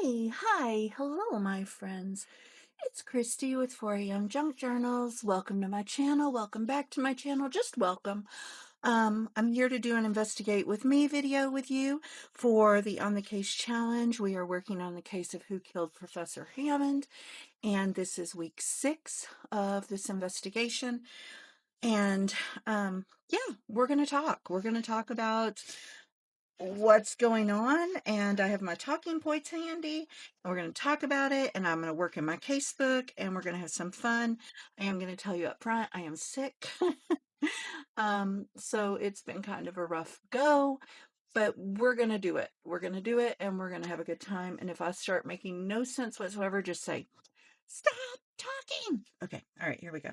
Hi, hello, my friends. It's Christy with 4am Junk Journals. Welcome to my channel. Welcome back to my channel. Just welcome. I'm here to do an investigate with me video with you for the On the Case challenge. We are working on the case of who killed Professor Hammond, and this is week 6 of this investigation. And yeah, we're going to talk. We're going to talk about what's going on, and I have my talking points handy, and we're going to talk about it, and I'm going to work in my casebook, and we're going to have some fun. I am going to tell you up front, I am sick. So it's been kind of a rough go, but we're going to do it. We're going to do it, and we're going to have a good time. And if I start making no sense whatsoever, just say, stop talking. Okay. All right, here we go.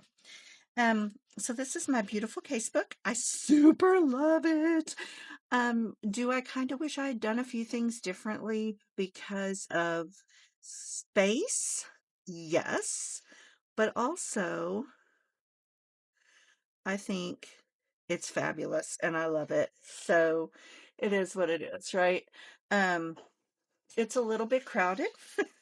So this is my beautiful casebook. I super love it. Do I kind of wish I had done a few things differently because of space? Yes, but also I think it's fabulous and I love it. So it is what it is, right? Um, it's a little bit crowded,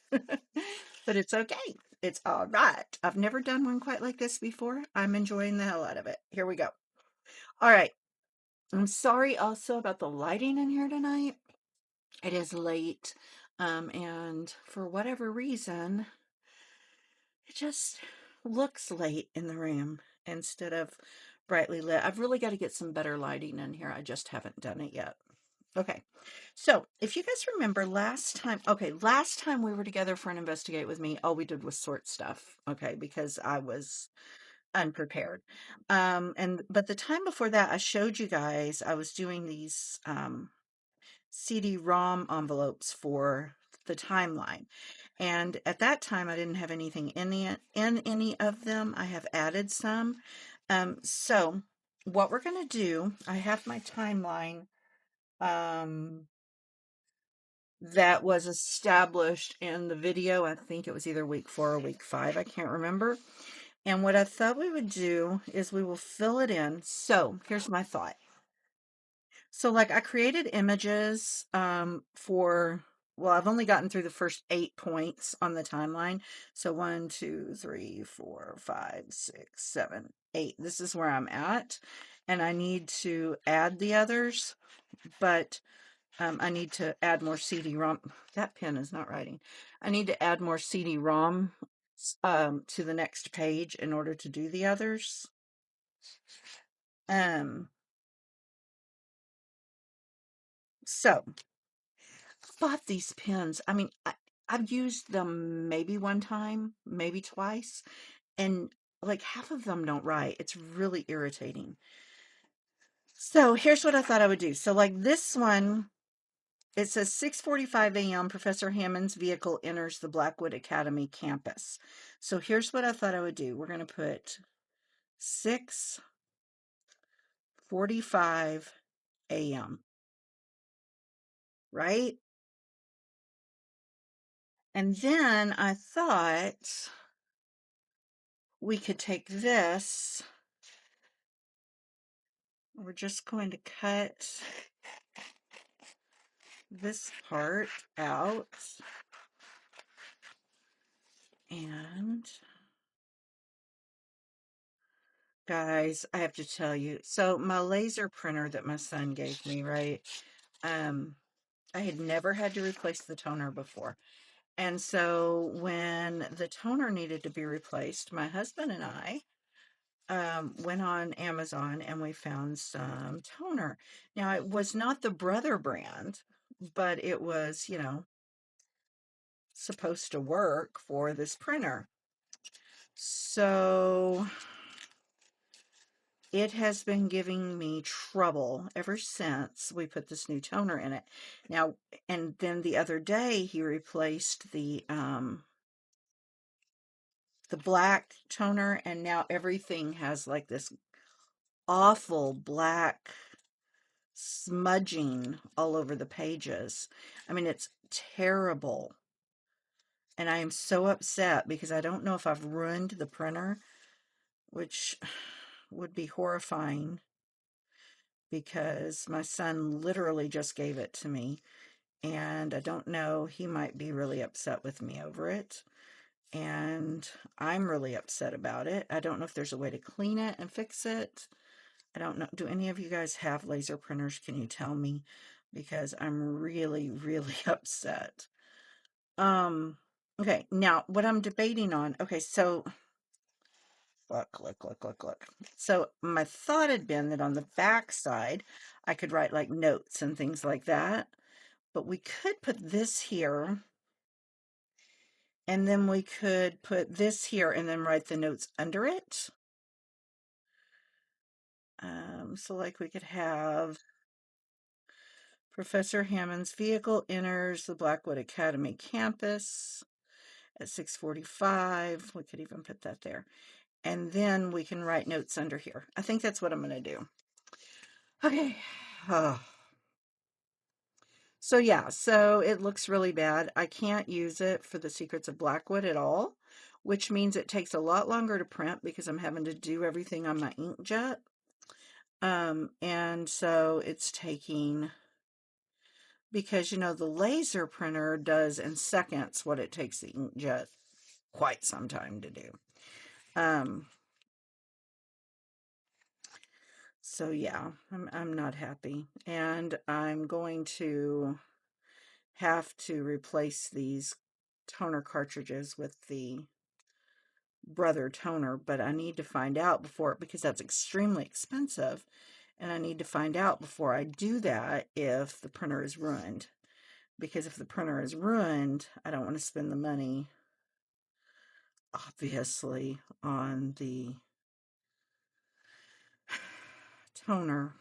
but it's okay. It's all right. I've never done one quite like this before. I'm enjoying the hell out of it. Here we go. All right. I'm sorry also about the lighting in here tonight. It is late, and for whatever reason, it just looks late in the room instead of brightly lit. I've really got to get some better lighting in here. I just haven't done it yet. Okay, so if you guys remember last time we were together for an investigate with me, all we did was sort stuff, okay, because I was unprepared. But the time before that, I showed you guys I was doing these CD-ROM envelopes for the timeline. And at that time, I didn't have anything in any of them. I have added some. So what we're going to do, I have my timeline that was established in the video. I think it was either week 4 or week 5. I can't remember. And what I thought we would do is we will fill it in. So here's my thought. So like I created images well, I've only gotten through the first 8 points on the timeline. So 1, 2, 3, 4, 5, 6, 7, 8. This is where I'm at. And I need to add the others, but I need to add more CD-ROM. That pen is not writing. I need to add more CD-ROM to the next page in order to do the others. So bought these pens. I mean, I've used them maybe one time, maybe twice, and like half of them don't write. It's really irritating. So here's what I thought I would do. So like this one, it says 6:45 a.m. Professor Hammond's vehicle enters the Blackwood Academy campus. So here's what I thought I would do. We're going to put 6:45 a.m. Right? And then I thought we could take this. We're just going to cut this part out. And guys, I have to tell you, so my laser printer that my son gave me, right? I had never had to replace the toner before. And so when the toner needed to be replaced, my husband and I went on Amazon and we found some toner. Now, it was not the Brother brand, but it was, supposed to work for this printer. So it has been giving me trouble ever since we put this new toner in it. Now, and then the other day he replaced the black toner, and now everything has like this awful black smudging all over the pages. I mean, it's terrible. And I am so upset because I don't know if I've ruined the printer, which would be horrifying because my son literally just gave it to me and I don't know, he might be really upset with me over it, and I'm really upset about it. I don't know if there's a way to clean it and fix it. I don't know. Do any of you guys have laser printers? Can you tell me? Because I'm really, really upset. Okay, now what I'm debating on, okay, so look. So my thought had been that on the back side, I could write like notes and things like that, but we could put this here, and then we could put this here and then write the notes under it. So like we could have Professor Hammond's vehicle enters the Blackwood Academy campus at 6:45. We could even put that there. And then we can write notes under here. I think that's what I'm going to do. Okay. Oh. So yeah, so it looks really bad. I can't use it for the Secrets of Blackwood at all, which means it takes a lot longer to print because I'm having to do everything on my inkjet. And so it's taking, because you know the laser printer does in seconds what it takes the inkjet quite some time to do. So yeah, I'm not happy, and I'm going to have to replace these toner cartridges with the Brother toner, but I need to find out before, because that's extremely expensive, and I need to find out before I do that if the printer is ruined. Because if the printer is ruined, I don't want to spend the money, obviously, on the toner,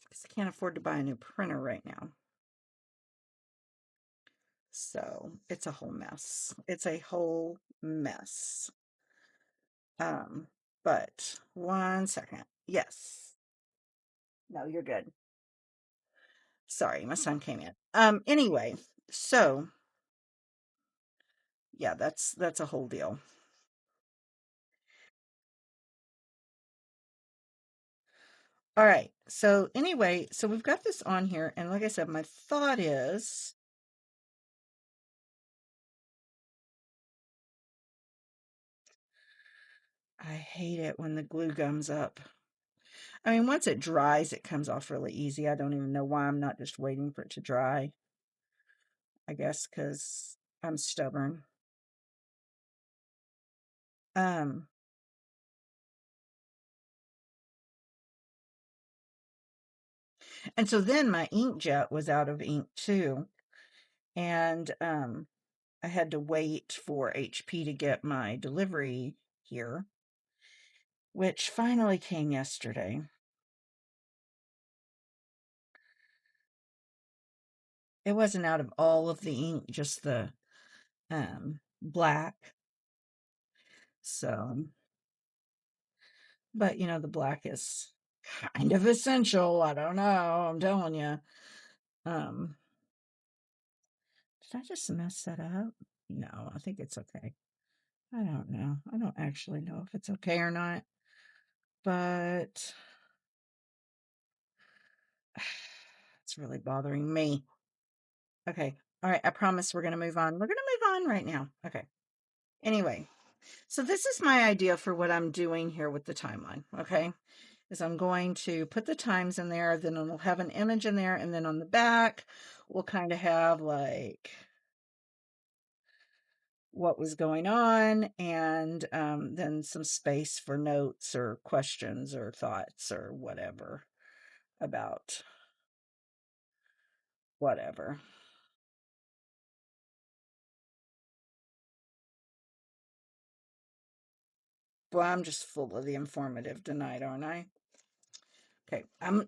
because I can't afford to buy a new printer right now. So it's a whole mess. It's a whole mess. But 1 second. Yes. No, you're good. Sorry, my son came in. Anyway, so yeah, that's a whole deal. All right. So anyway, so we've got this on here, and like I said, my thought is I hate it when the glue gums up. I mean, once it dries, it comes off really easy. I don't even know why I'm not just waiting for it to dry. I guess because I'm stubborn. Um, and so then my inkjet was out of ink too. And I had to wait for HP to get my delivery here, which finally came yesterday. It wasn't out of all of the ink, just the black. So, but you know, the black is kind of essential. I don't know. I'm telling you. Um, did I just mess that up? No, I think it's okay. I don't know. I don't actually know if it's okay or not, but it's really bothering me. Okay. All right. I promise we're going to move on. We're going to move on right now. Okay. Anyway, so this is my idea for what I'm doing here with the timeline. Okay. Is I'm going to put the times in there, then it'll have an image in there, and then on the back, we'll kind of have like what was going on, and then some space for notes or questions or thoughts or whatever about whatever. Well, I'm just full of the informative tonight, aren't I? Okay,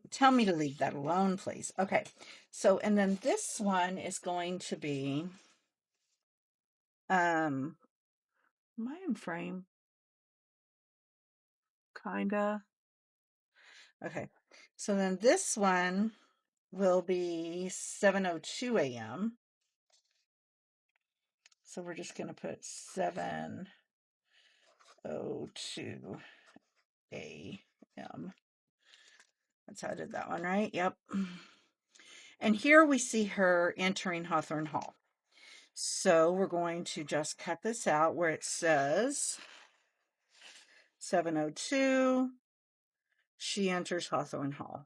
tell me to leave that alone, please. Okay, so and then this one is going to be am I in frame? Kinda. Okay, so then this one will be 7:02 a.m. So we're just gonna put 7:02 a.m. That's how I did that one, right? Yep. And here we see her entering Hawthorne Hall. So we're going to just cut this out where it says 7:02. She enters Hawthorne Hall.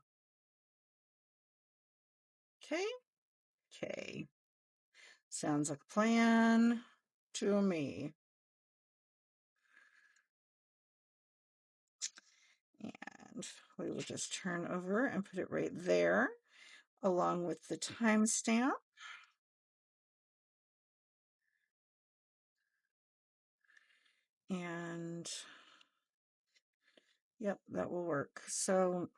Okay. Okay. Sounds like a plan to me. And we will just turn over and put it right there along with the timestamp. And yep, that will work. So,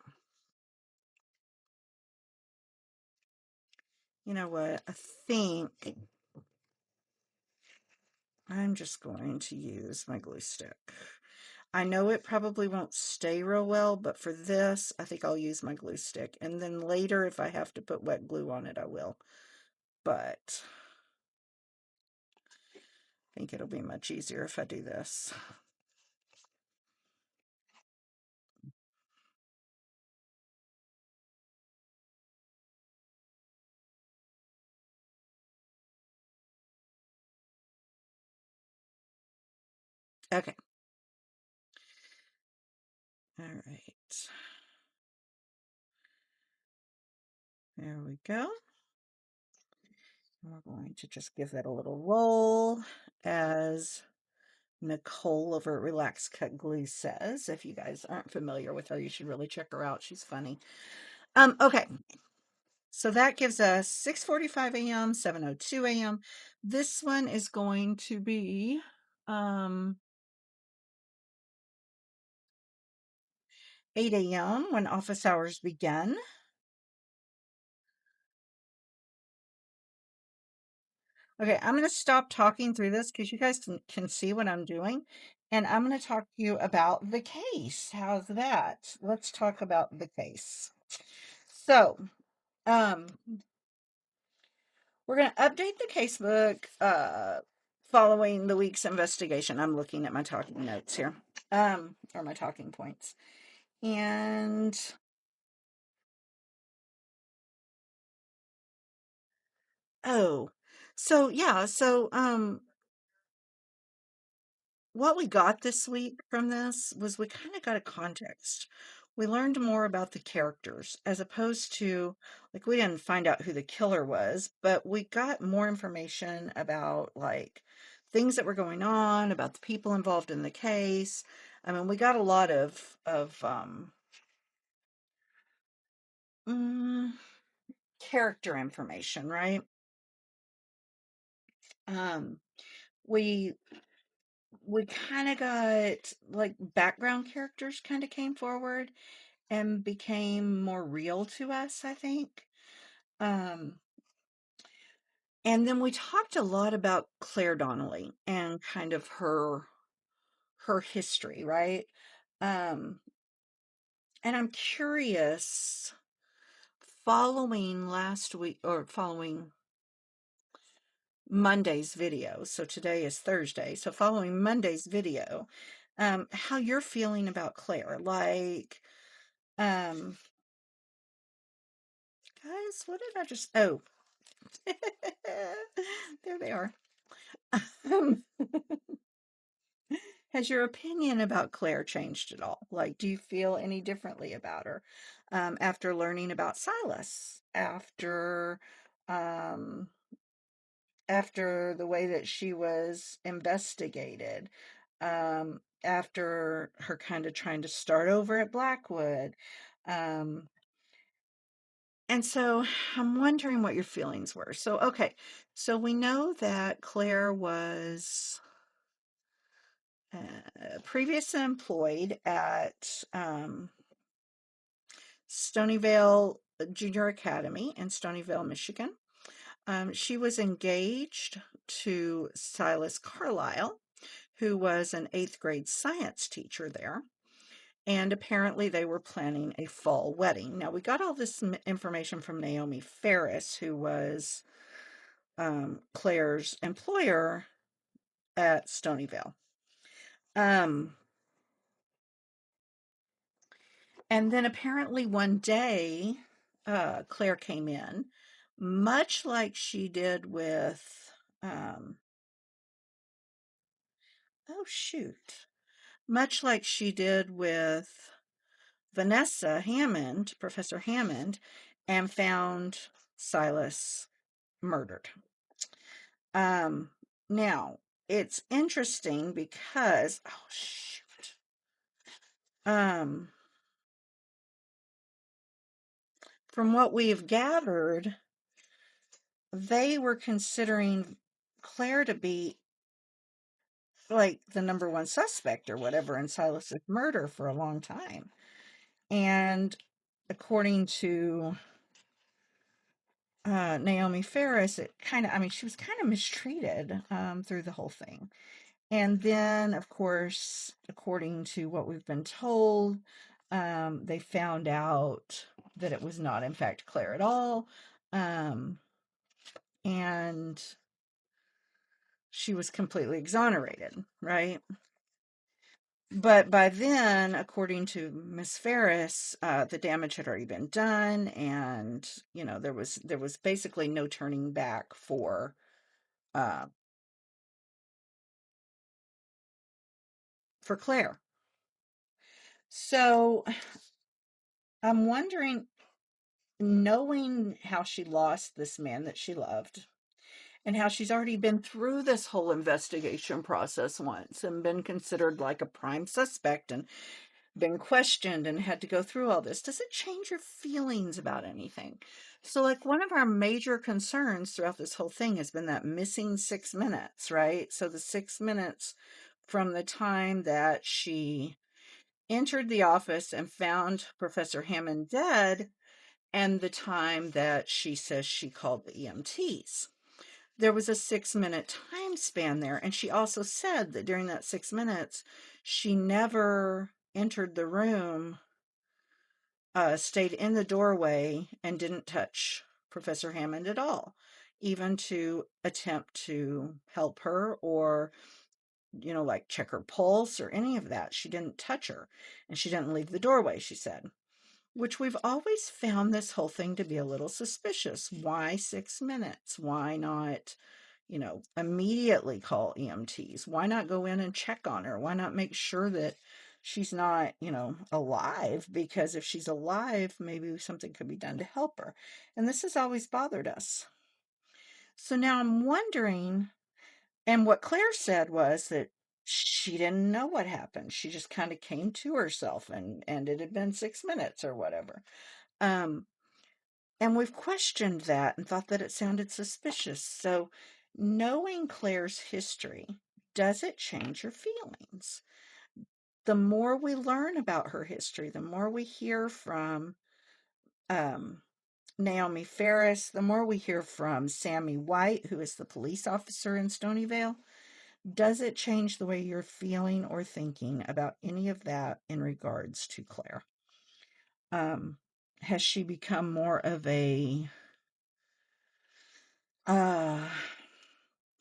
you know what? I think I'm just going to use my glue stick. I know it probably won't stay real well, but for this, I think I'll use my glue stick. And then later, if I have to put wet glue on it, I will. But I think it'll be much easier if I do this. Okay. All right. There we go. We're going to just give that a little roll, as Nicole over at Relax Cut Glue says. If you guys aren't familiar with her, you should really check her out. She's funny. Okay. So that gives us 6:45 a.m., 7:02 a.m. This one is going to be 8 a.m. when office hours begin. Okay, I'm going to stop talking through this because you guys can see what I'm doing. And I'm going to talk to you about the case. How's that? Let's talk about the case. So, um, we're going to update the casebook following the week's investigation. I'm looking at my talking notes here, or my talking points. And oh, so yeah, what we got this week from this was we kind of got a context. We learned more about the characters as opposed to, like, we didn't find out who the killer was, but we got more information about, like, things that were going on, about the people involved in the case. I mean, we got a lot of mm, character information, right? Um, we we kind of got, like, background characters kind of came forward and became more real to us, I think. Um, and then we talked a lot about Claire Donnelly and kind of her history, right? Um, and I'm curious, following last week or following Monday's video. So today is Thursday. So following Monday's video, how you're feeling about Claire. Like, um, guys, what did I just, oh, there they are. Um, has your opinion about Claire changed at all? Like, do you feel any differently about her after learning about Silas? Um, after the way that she was investigated? After her kind of trying to start over at Blackwood? Um, and so I'm wondering what your feelings were. So, okay, so we know that Claire was previously employed at Stonyvale Junior Academy in Stonyvale, Michigan. She was engaged to Silas Carlisle, who was an eighth grade science teacher there. And apparently they were planning a fall wedding. Now, we got all this information from Naomi Ferris, who was Claire's employer at Stonyvale. Um, And then apparently one day, Claire came in much like she did with, um, oh shoot, much like she did with Vanessa Hammond, Professor Hammond, and found Silas murdered. Um, Now it's interesting because, oh shoot, um, from what we've gathered, they were considering Claire to be like the number one suspect or whatever in Silas's murder for a long time. And according to Naomi Ferris, it kind of, I mean, she was kind of mistreated through the whole thing. And then, of course, according to what we've been told, they found out that it was not, in fact, Claire at all. And she was completely exonerated, right? But by then, according to Miss Ferris, the damage had already been done, and there was basically no turning back uh, for Claire. So I'm wondering, knowing how she lost this man that she loved, and how she's already been through this whole investigation process once and been considered like a prime suspect and been questioned and had to go through all this, does it change your feelings about anything? So, like, one of our major concerns throughout this whole thing has been that missing 6 minutes, right? So, the 6 minutes from the time that she entered the office and found Professor Hammond dead and the time that she says she called the EMTs. There was a 6 minute time span there. And she also said that during that 6 minutes, she never entered the room, stayed in the doorway, and didn't touch Professor Hammond at all, even to attempt to help her or, like check her pulse or any of that. She didn't touch her and she didn't leave the doorway, she said, which we've always found this whole thing to be a little suspicious. Why 6 minutes? Why not, immediately call EMTs? Why not go in and check on her? Why not make sure that she's not, alive? Because if she's alive, maybe something could be done to help her. And this has always bothered us. So now I'm wondering, and what Claire said was that she didn't know what happened. She just kind of came to herself and it had been 6 minutes or whatever. Um, and we've questioned that and thought that it sounded suspicious. So, knowing Claire's history, does it change your feelings? The more we learn about her history, the more we hear from um, Naomi Ferris, the more we hear from Sammy White, who is the police officer in Stonyvale, does it change the way you're feeling or thinking about any of that in regards to Claire? Um, has she become more of a uh,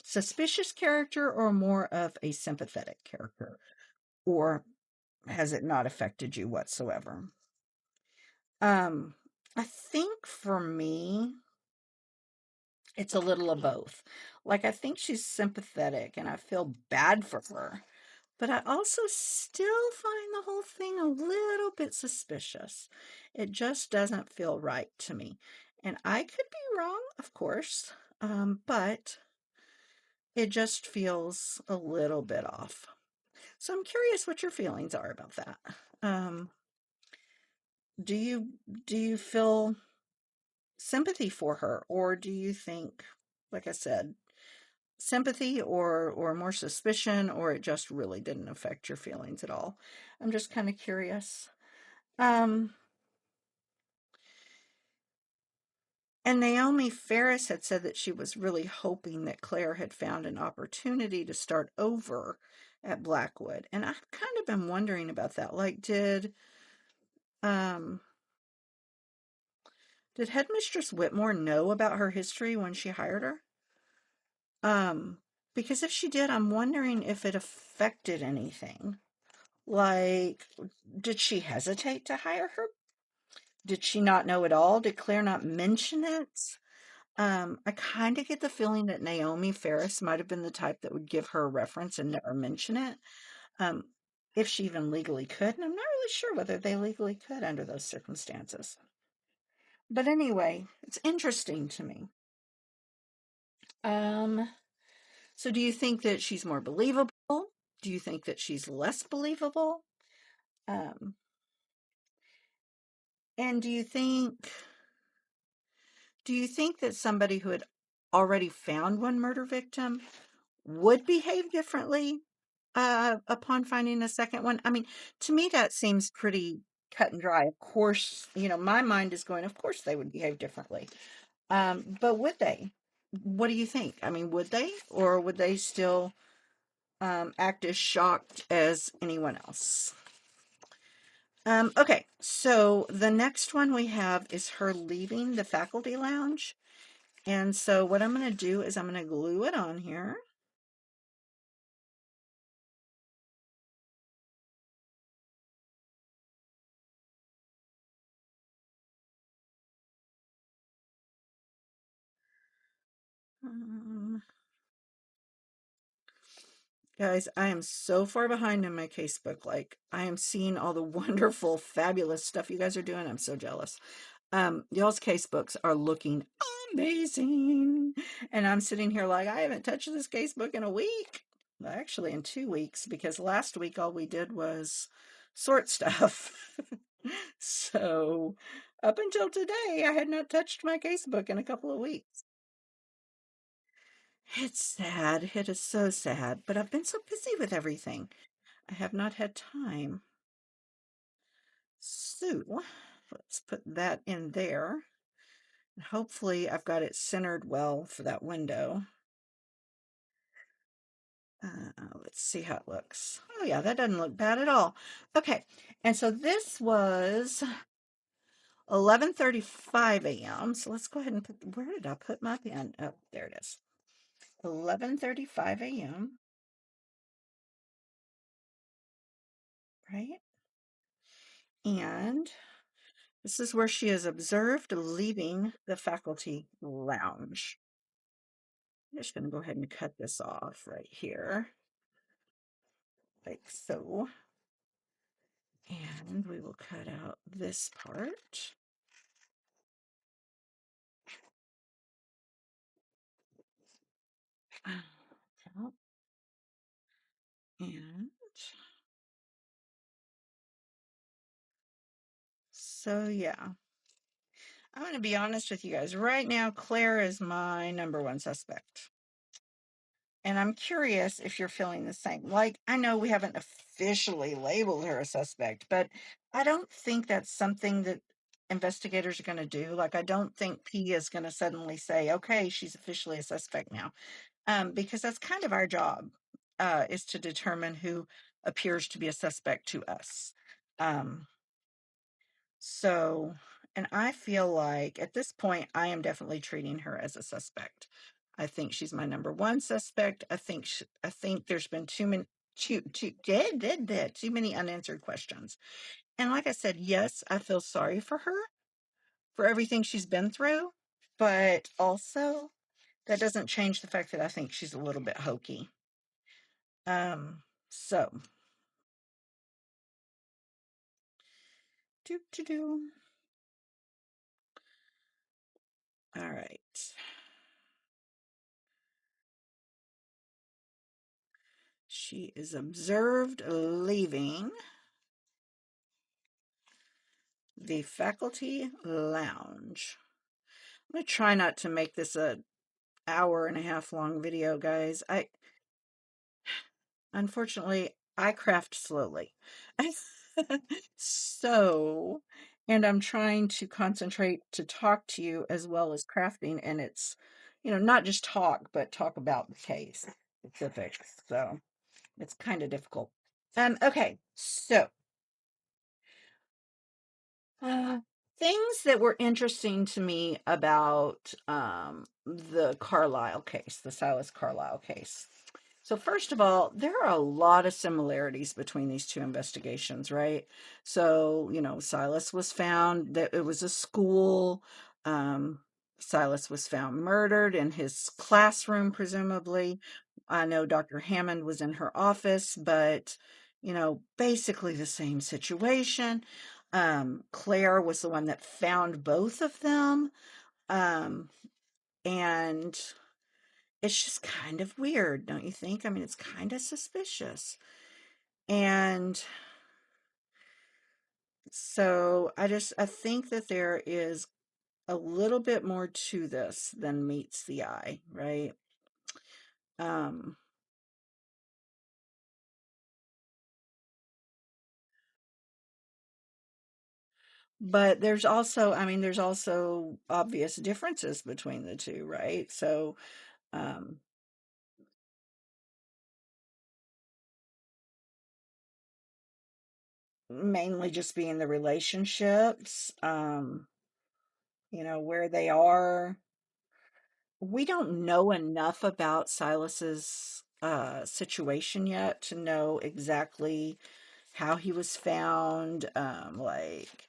suspicious character or more of a sympathetic character? Or has it not affected you whatsoever? Um, I think for me, it's a little of both. Like, I think she's sympathetic and I feel bad for her, but I also still find the whole thing a little bit suspicious. It just doesn't feel right to me. And I could be wrong, of course, but it just feels a little bit off. So I'm curious what your feelings are about that. Um, do you do you feel sympathy for her, or do you think, like I said, sympathy or more suspicion, or it just really didn't affect your feelings at all? I'm just kind of curious. Um, and Naomi Ferris had said that she was really hoping that Claire had found an opportunity to start over at Blackwood. And I've kind of been wondering about that. Like, um did Headmistress Whitmore know about her history when she hired her? Um, because if she did, I'm wondering if it affected anything. Like, did she hesitate to hire her? Did she not know at all? Did Claire not mention it? I kind of get the feeling that Naomi Ferris might have been the type that would give her a reference and never mention it, um, if she even legally could. And I'm not really sure whether they legally could under those circumstances. But anyway, it's interesting to me. Um, so do you think that she's more believable? Do you think that she's less believable? Um, and do you think that somebody who had already found one murder victim would behave differently upon finding a second one? I mean, to me, that seems pretty cut and dry. Of course, my mind is going, of course they would behave differently. But would they? What do you think? I mean, would they, or would they still act as shocked as anyone else? Okay, so the next one we have is her leaving the faculty lounge. And so what I'm going to do is I'm going to glue it on here. Um, Guys, I am so far behind in my casebook. Like, I am seeing all the wonderful, fabulous stuff you guys are doing. I'm so jealous. Y'all's casebooks are looking amazing. And I'm sitting here like, I haven't touched this casebook in a week. Well, actually, in 2 weeks, because last week all we did was sort stuff. So, up until today, I had not touched my casebook in a couple of weeks. It's sad. It is so sad. But I've been so busy with everything. I have not had time. So, let's put that in there. Hopefully, I've got it centered well for that window. Let's see how it looks. Oh, yeah, that doesn't look bad at all. Okay, and so this was 11:35 a.m. So let's go ahead and where did I put my pen? Oh, there it is. 11:35 a.m., right? And this is where she is observed leaving the faculty lounge. I'm just going to go ahead and cut this off right here, like so. And we will cut out this part. And so, yeah, I'm going to be honest with you guys. Right now, Claire is my number one suspect. And I'm curious if you're feeling the same. Like, I know we haven't officially labeled her a suspect, but I don't think that's something that investigators are going to do. Like, I don't think P is going to suddenly say, okay, she's officially a suspect now. Because that's kind of our job, is to determine who appears to be a suspect to us. Um, so, and I feel like at this point, I am definitely treating her as a suspect. I think she's my number one suspect. I think there's been too many unanswered questions. And like I said, yes, I feel sorry for her for everything she's been through, but also that doesn't change the fact that I think she's a little bit hokey. So do. All right. She is observed leaving the faculty lounge. I'm going to try not to make this a hour and a half long video, guys. Unfortunately, I craft slowly. So, and I'm trying to concentrate to talk to you as well as crafting, and it's, not just talk, but talk about the case specifics. So, it's kind of difficult. Okay, so Uh, things that were interesting to me about the Carlisle case, the Silas Carlisle case. So, first of all, there are a lot of similarities between these two investigations, right? So, Silas was found that it was a school. Um, Silas was found murdered in his classroom, presumably. I know Dr. Hammond was in her office, but, basically the same situation. Claire was the one that found both of them. Um, and it's just kind of weird, don't you think? I mean, it's kind of suspicious. And so I think that there is a little bit more to this than meets the eye, right? Um, but there's also obvious differences between the two, right? So, um, mainly just being the relationships, where they are. We don't know enough about Silas's situation yet to know exactly how he was found. Like,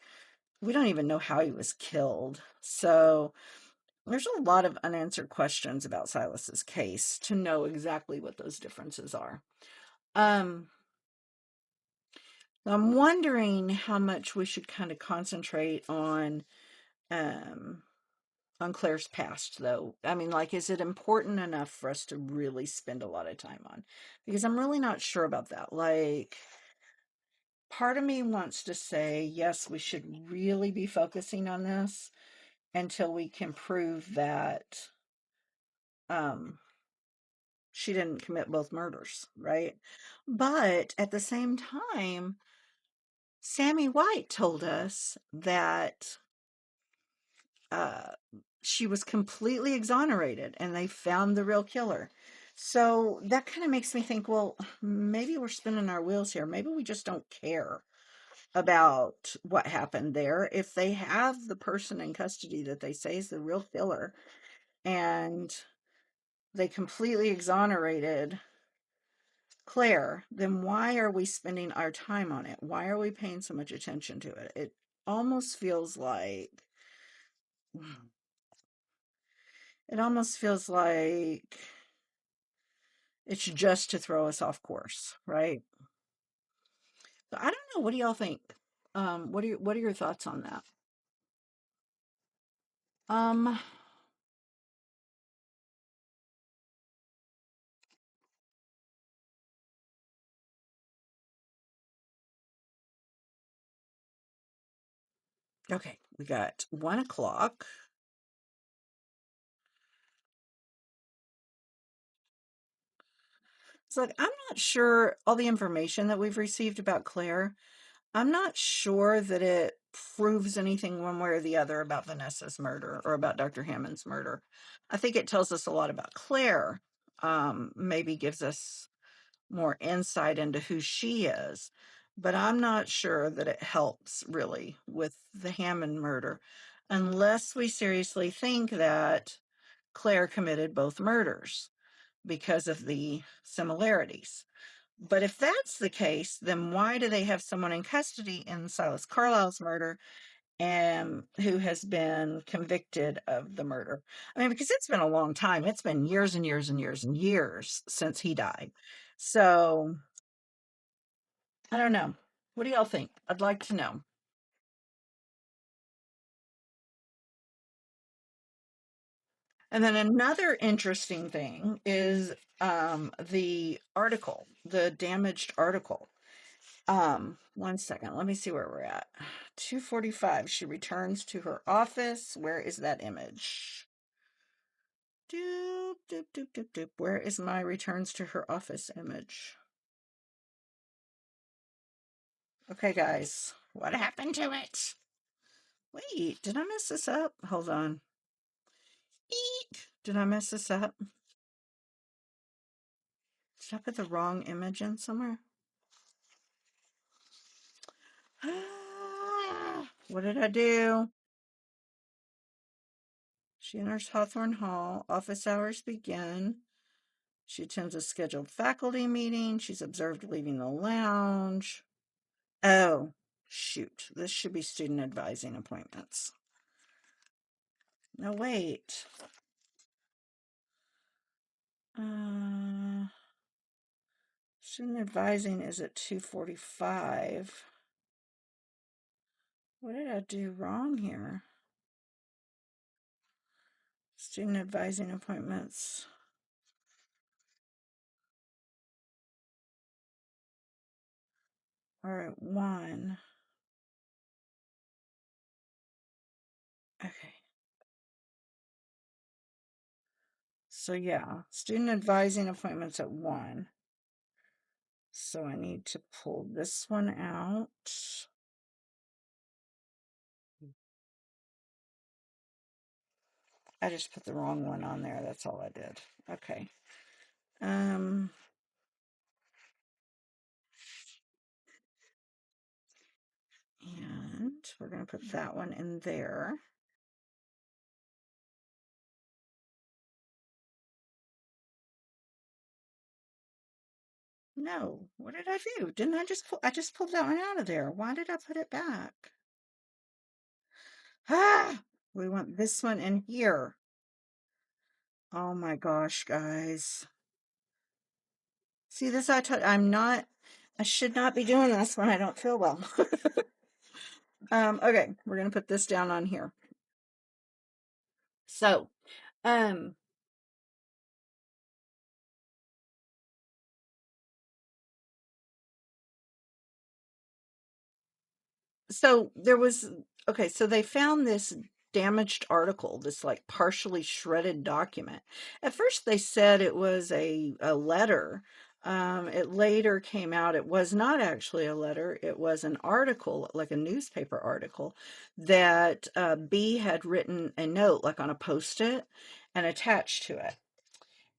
we don't even know how he was killed. So there's a lot of unanswered questions about Silas's case to know exactly what those differences are. Um, I'm wondering how much we should kind of concentrate um, on Claire's past, though. I mean, like, is it important enough for us to really spend a lot of time on? Because I'm really not sure about that. Like, part of me wants to say, yes, we should really be focusing on this until we can prove that um, she didn't commit both murders, right? But at the same time, Sammy White told us that uh, she was completely exonerated and they found the real killer. So that kind of makes me think, well, maybe we're spinning our wheels here. Maybe we just don't care about what happened there. If they have the person in custody that they say is the real killer and they completely exonerated Claire, then why are we spending our time on it? Why are we paying so much attention to it? It almost feels like it almost feels like it's just to throw us off course, right? But I don't know. What do y'all think? What are your thoughts on that? Um, okay, we got 1 o'clock. It's like I'm not sure all the information that we've received about Claire. I'm not sure that it proves anything one way or the other about Vanessa's murder or about Dr. Hammond's murder. I think it tells us a lot about Claire. Maybe gives us more insight into who she is, but I'm not sure that it helps really with the Hammond murder unless we seriously think that Claire committed both murders because of the similarities. But if that's the case, then why do they have someone in custody in Silas Carlisle's murder and who has been convicted of the murder? I mean, because it's been a long time. It's been years and years and years and years since he died. So I don't know. What do y'all think? I'd like to know. And then another interesting thing is the article, the damaged article. 1 second. Let me see where we're at. 2:45. She returns to her office. Where is that image? Doop, doop, doop, doop, doop. Where is my returns to her office image? Okay, guys. What happened to it? Wait, did I mess this up? Hold on. Eek. Did I mess this up? Did I put the wrong image in somewhere? What did I do? She enters Hawthorne Hall. Office hours begin. She attends a scheduled faculty meeting. She's observed leaving the lounge. Oh, shoot. This should be student advising appointments. No, wait. Student advising is at 2:45. What did I do wrong here? Student advising appointments. All right, 1. Okay. So yeah, student advising appointments at 1. So I need to pull this one out. I just put the wrong one on there. That's all I did. Okay. And we're going to put that one in there. No, what did I do? Didn't I just pulled that one out of there. Why did I put it back? Ah, we want this one in here. Oh my gosh, guys. See this, I should not be doing this when I don't feel well. Okay, we're going to put this down on here. So, um, so there was, okay, so they found this damaged article, this like partially shredded document. At first they said it was a letter. It later came out it was not actually a letter. It was an article, like a newspaper article, that B had written a note, like on a post-it, and attached to it.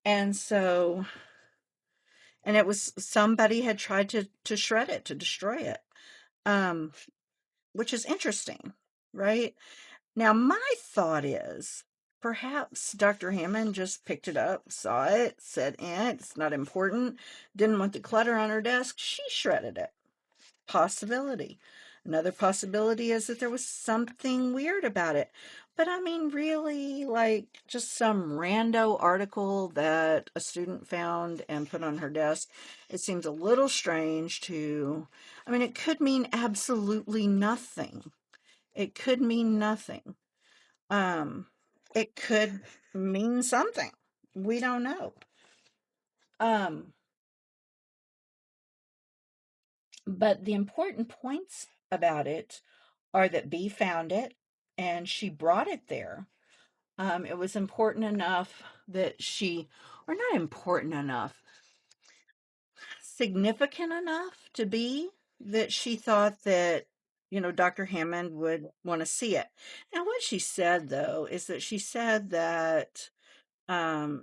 And so, and it was somebody had tried to shred it, to destroy it. Um, which is interesting, right? Now, my thought is perhaps Dr. Hammond just picked it up, saw it, said, it's not important, didn't want the clutter on her desk. She shredded it. Possibility. Another possibility is that there was something weird about it. But I mean, really, like just some rando article that a student found and put on her desk. It seems a little strange to, I mean, it could mean absolutely nothing. It could mean nothing. Um, it could mean something. We don't know. Um, but the important points about it are that B found it and she brought it there. It was important enough that or not important enough, significant enough to be that she thought that, Dr. Hammond would want to see it. Now, what she said, though, is that she said that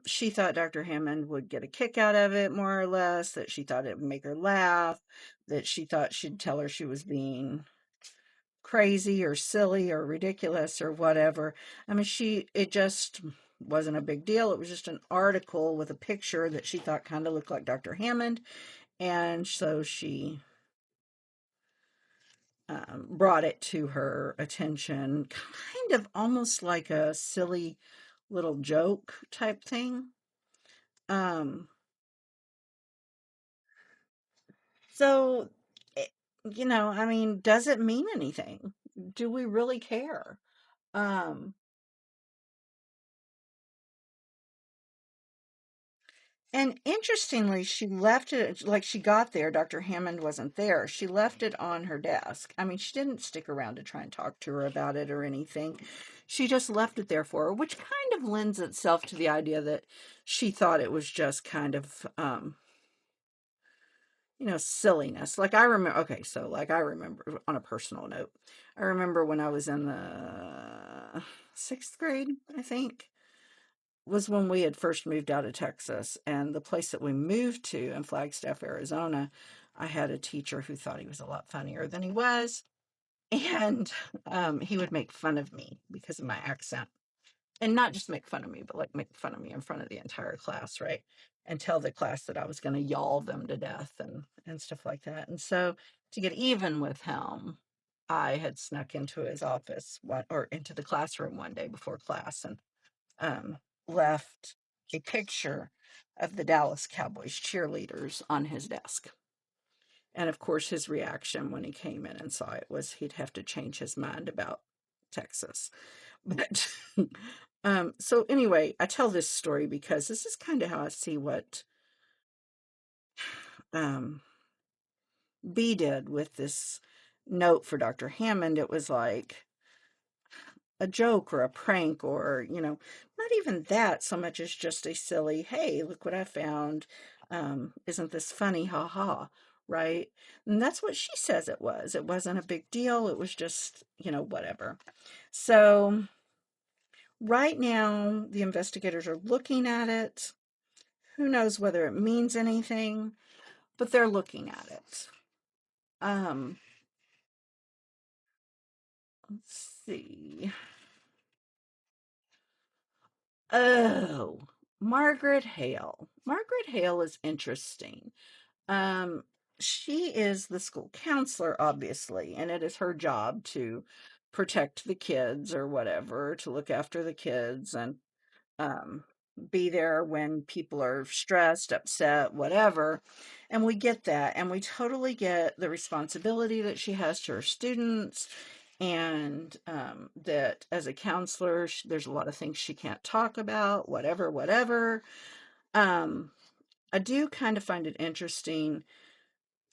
she thought Dr. Hammond would get a kick out of it, more or less, that she thought it would make her laugh, that she thought she'd tell her she was being crazy or silly or ridiculous or whatever. I mean, it just wasn't a big deal. It was just an article with a picture that she thought kind of looked like Dr. Hammond. And so she brought it to her attention, kind of almost like a silly little joke type thing. Um, so, it, I mean, does it mean anything? Do we really care? Um, And interestingly, she left it like she got there. Dr. Hammond wasn't there. She left it on her desk. I mean, she didn't stick around to try and talk to her about it or anything. She just left it there for her, which kind of lends itself to the idea that she thought it was just kind of, silliness. Like I remember, okay, so like I remember on a personal note, I remember when I was in the 6th grade, I think was when we had first moved out of Texas. And the place that we moved to in Flagstaff, Arizona, I had a teacher who thought he was a lot funnier than he was. And he would make fun of me because of my accent. And not just make fun of me, but like make fun of me in front of the entire class, right? And tell the class that I was going to yawl them to death and stuff like that. And so to get even with him, I had snuck into his office or into the classroom one day before class and um, left a picture of the Dallas Cowboys cheerleaders on his desk. And of course, his reaction when he came in and saw it was he'd have to change his mind about Texas. But so anyway, I tell this story because this is kind of how I see what um, B did with this note for Dr. Hammond. It was like a joke or a prank or, not even that so much as just a silly, hey, look what I found. Isn't this funny? Ha ha. Right. And that's what she says it was. It wasn't a big deal. It was just, whatever. So right now, the investigators are looking at it. Who knows whether it means anything, but they're looking at it. Let's see. Oh, Margaret Hale. Margaret Hale is interesting. Um, she is the school counselor, obviously, and it is her job to protect the kids or whatever, to look after the kids and um, be there when people are stressed, upset, whatever. And we get that. And we totally get the responsibility that she has to her students. And that as a counselor, there's a lot of things she can't talk about, whatever, whatever. Um, I do kind of find it interesting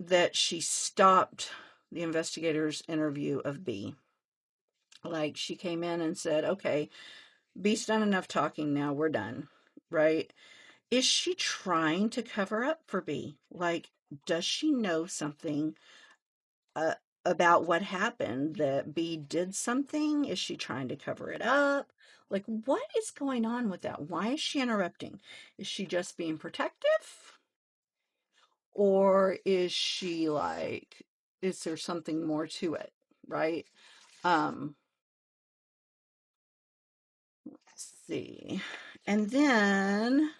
that she stopped the investigator's interview of B. Like she came in and said, okay, B's done enough talking now, we're done, right? Is she trying to cover up for B? Like, does she know something uh, about what happened that B did something? Is she trying to cover it up? Like, what is going on with that? Why is she interrupting? Is she just being protective? Or is she like, is there something more to it? Right? Um, let's see. And then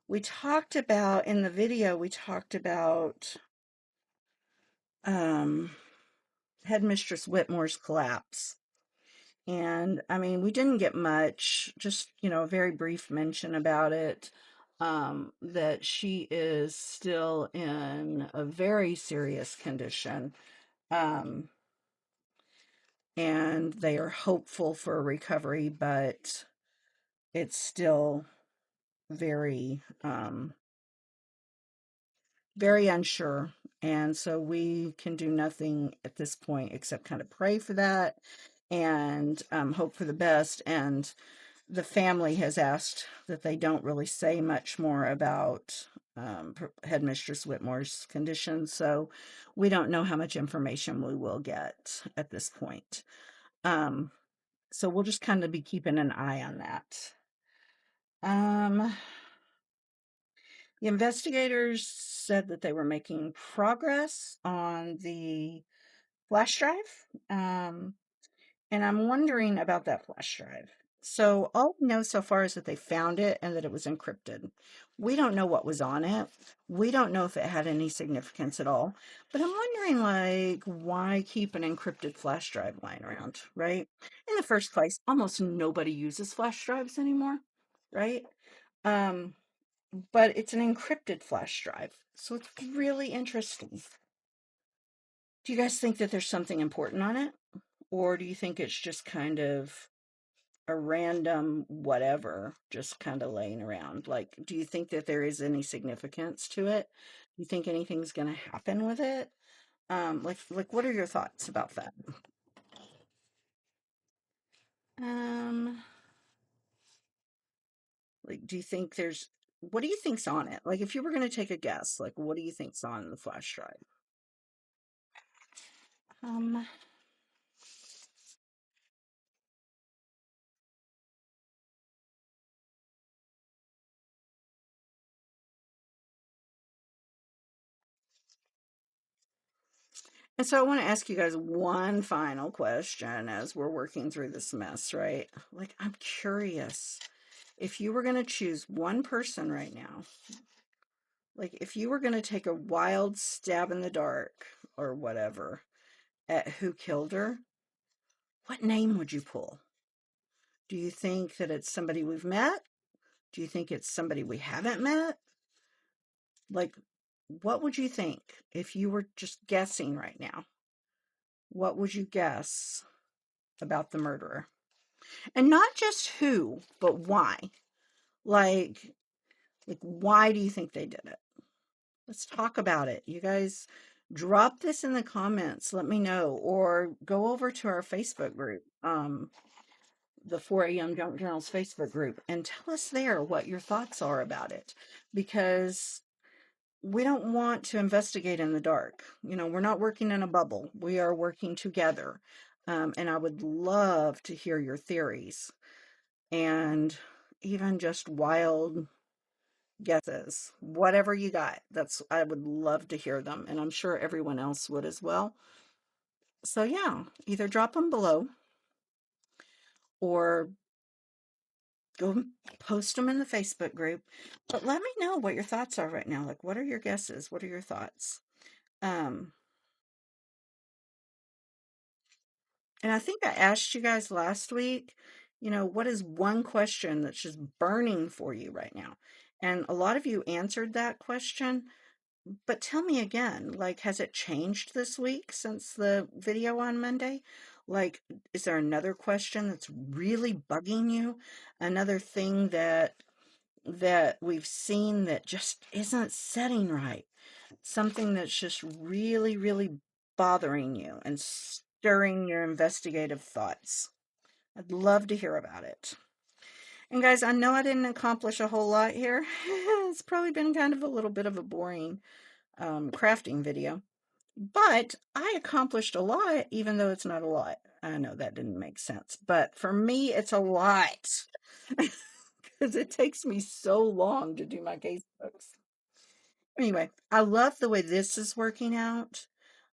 we talked about in the video, we talked about um, Headmistress Whitmore's collapse. And I mean, we didn't get much, just, a very brief mention about it. That she is still in a very serious condition. Um, and they are hopeful for a recovery, but it's still very, very unsure. And so we can do nothing at this point except kind of pray for that and hope for the best. And the family has asked that they don't really say much more about Headmistress Whitmore's condition. So we don't know how much information we will get at this point. So we'll just kind of be keeping an eye on that. Um, the investigators said that they were making progress on the flash drive. And I'm wondering about that flash drive. So all we know so far is that they found it and that it was encrypted. We don't know what was on it. We don't know if it had any significance at all. But I'm wondering, like, why keep an encrypted flash drive lying around, right? In the first place, almost nobody uses flash drives anymore, right? Um, but it's an encrypted flash drive. So it's really interesting. Do you guys think that there's something important on it? Or do you think it's just kind of a random whatever just kind of laying around? Like, do you think that there is any significance to it? Do you think anything's going to happen with it? Like, what are your thoughts about that? Um, like, do you think what do you think's on it? Like, if you were going to take a guess, like, what do you think's on the flash drive? Um, and so I want to ask you guys one final question as we're working through this mess, right? Like, I'm curious if you were going to choose one person right now, like if you were going to take a wild stab in the dark or whatever, at who killed her, what name would you pull? Do you think that it's somebody we've met? Do you think it's somebody we haven't met? Like, what would you think if you were just guessing right now? What would you guess about the murderer? And not just who, but why. Like, why do you think they did it? Let's talk about it. You guys drop this in the comments. Let me know. Or go over to our Facebook group, the 4 a.m. Junk Journals Facebook group, and tell us there what your thoughts are about it. Because we don't want to investigate in the dark. You know, we're not working in a bubble. We are working together. And I would love to hear your theories and even just wild guesses. Whatever you got, I would love to hear them. And I'm sure everyone else would as well. So yeah, either drop them below or go post them in the Facebook group. But let me know what your thoughts are right now. Like, what are your guesses? What are your thoughts? Um, And I think I asked you guys last week, you know, what is one question that's just burning for you right now? And a lot of you answered that question, but tell me again, like, has it changed this week since the video on Monday? Like, is there another question that's really bugging you? Another thing that we've seen that just isn't setting right? Something that's just really, really bothering you and stirring your investigative thoughts. I'd love to hear about it. And guys, I know I didn't accomplish a whole lot here. It's probably been kind of a little bit of a boring crafting video, but I accomplished a lot, even though it's not a lot. I know that didn't make sense, but for me, it's a lot because it takes me so long to do my case books. Anyway, I love the way this is working out.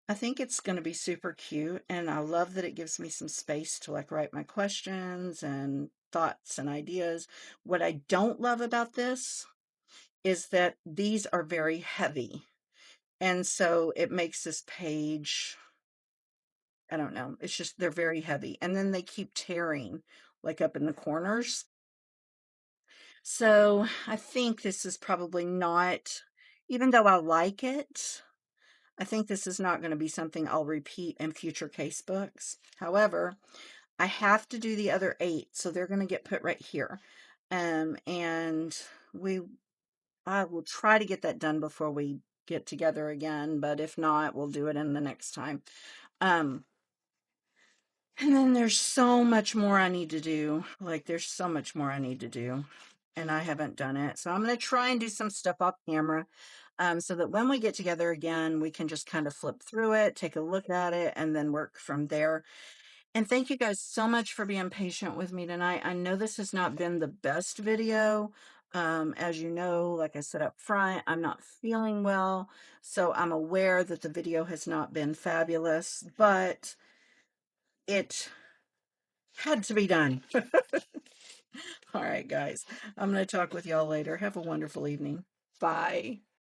I think it's going to be super cute, and I love that it gives me some space to like write my questions and thoughts and ideas. What I don't love about this is that these are very heavy, and so it makes this page, I don't know, it's just they're very heavy, and then they keep tearing like up in the corners. So I think this is probably not, even though I like it, I think this is not going to be something I'll repeat in future case books. However, I have to do the other 8, so they're going to get put right here. And I will try to get that done before we get together again, but if not, we'll do it in the next time. Um, and then there's so much more I need to do. Like, there's so much more I need to do, and I haven't done it. So I'm going to try and do some stuff off camera, so that when we get together again, we can just kind of flip through it, take a look at it, and then work from there. And thank you guys so much for being patient with me tonight. I know this has not been the best video. As you know, like I said up front, I'm not feeling well, so I'm aware that the video has not been fabulous, but it had to be done. All right, guys. I'm going to talk with y'all later. Have a wonderful evening. Bye.